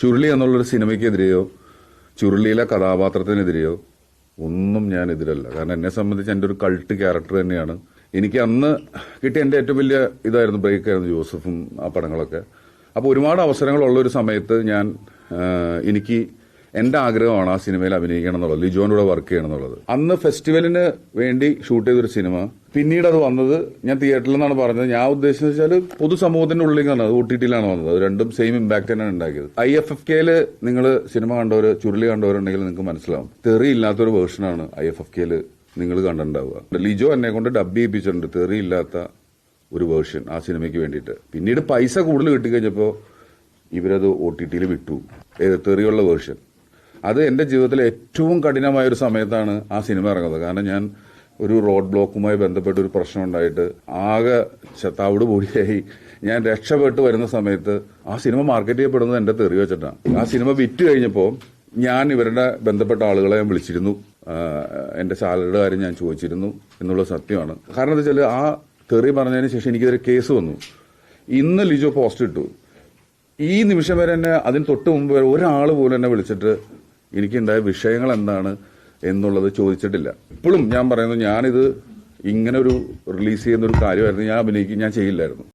ചുരുളി എന്നുള്ളൊരു സിനിമയ്ക്കെതിരെയോ ചുരുളിയിലെ കഥാപാത്രത്തിനെതിരെയോ ഒന്നും ഞാൻ എതിരല്ല. കാരണം എന്നെ സംബന്ധിച്ച് എൻ്റെ ഒരു കൾട്ട് ക്യാരക്ടർ തന്നെയാണ്. എനിക്ക് അന്ന് കിട്ടിയ എൻ്റെ ഏറ്റവും വലിയ ഇതായിരുന്നു, ബ്രേക്കായിരുന്നു ജോസഫും ആ പടങ്ങളൊക്കെ. അപ്പോൾ ഒരുപാട് അവസരങ്ങളുള്ള ഒരു സമയത്ത് എനിക്ക് എന്റെ ആഗ്രഹമാണ് ആ സിനിമയിൽ അഭിനയിക്കണം എന്നുള്ളത്, ലിജോന്റെ കൂടെ വർക്ക് ചെയ്യണം എന്നുള്ളത്. അന്ന് ഫെസ്റ്റിവലിന് വേണ്ടി ഷൂട്ട് ചെയ്തൊരു സിനിമ, പിന്നീട് അത് വന്നത് ഞാൻ തിയേറ്ററിൽ നിന്നാണ് പറഞ്ഞത്. ഞാൻ ഉദ്ദേശിച്ചത് വെച്ചാൽ പൊതുസമൂഹത്തിന്റെ ഉള്ളിലേക്കാണ്, അത് OTT യിലാണ് വന്നത്. അത് രണ്ടും സെയിം ഇമ്പാക്ട് തന്നെയാണ് ഉണ്ടാക്കിയത്. IFFK നിങ്ങൾ സിനിമ കണ്ടവര്, ചുരുളി കണ്ടവരുണ്ടെങ്കിൽ നിങ്ങൾക്ക് മനസ്സിലാവും, തെറി ഇല്ലാത്തൊരു വേർഷനാണ് IFFK നിങ്ങൾ കണ്ടിട്ടുണ്ടാവുക. ലിജോ എന്നെ കൊണ്ട് ഡബ് ചെയ്യിപ്പിച്ചിട്ടുണ്ട് തെറി ഇല്ലാത്ത ഒരു വേർഷൻ ആ സിനിമയ്ക്ക് വേണ്ടിയിട്ട്. പിന്നീട് പൈസ കൂടുതൽ കിട്ടിക്കഴിഞ്ഞപ്പോൾ ഇവരത് OTT വിട്ടു, തെറിയുള്ള വേർഷൻ. അത് എന്റെ ജീവിതത്തിലെ ഏറ്റവും കഠിനമായ ഒരു സമയത്താണ് ആ സിനിമ ഇറങ്ങുന്നത്. കാരണം ഞാൻ ഒരു റോഡ് ബ്ലോക്കുമായി ബന്ധപ്പെട്ട ഒരു പ്രശ്നം ഉണ്ടായിട്ട് ആകെ തവിട് പൊടിയായി ഞാൻ രക്ഷപ്പെട്ട് വരുന്ന സമയത്ത് ആ സിനിമ മാർക്കറ്റ് ചെയ്യപ്പെടുന്നത് എന്റെ തെറി വെച്ചിട്ടാണ്. ആ സിനിമ വിറ്റ് കഴിഞ്ഞപ്പോൾ ഞാൻ ഇവരുടെ ബന്ധപ്പെട്ട ആളുകളെ ഞാൻ വിളിച്ചിരുന്നു, എന്റെ സാലറിയുടെ കാര്യം ഞാൻ ചോദിച്ചിരുന്നു എന്നുള്ളത് സത്യമാണ്. കാരണം എന്താ വെച്ചാൽ ആ തെറി പറഞ്ഞതിന് ശേഷം എനിക്കിതൊരു കേസ് വന്നു. ഇന്ന് ലിജോ പോസ്റ്റ് ഇട്ടു, ഈ നിമിഷം വരെ എന്നെ അതിന് തൊട്ട് മുമ്പ് വരെ ഒരാൾ പോലും എന്നെ വിളിച്ചിട്ട് എനിക്കുണ്ടായ വിഷയങ്ങൾ എന്താണ് എന്നുള്ളത് ചോദിച്ചിട്ടില്ല. ഇപ്പോഴും ഞാൻ പറയുന്നത്, ഞാനിത് ഇങ്ങനെ ഒരു റിലീസ് ചെയ്യുന്ന ഒരു കാര്യമായിരുന്നു ഞാൻ ചെയ്യില്ലായിരുന്നു.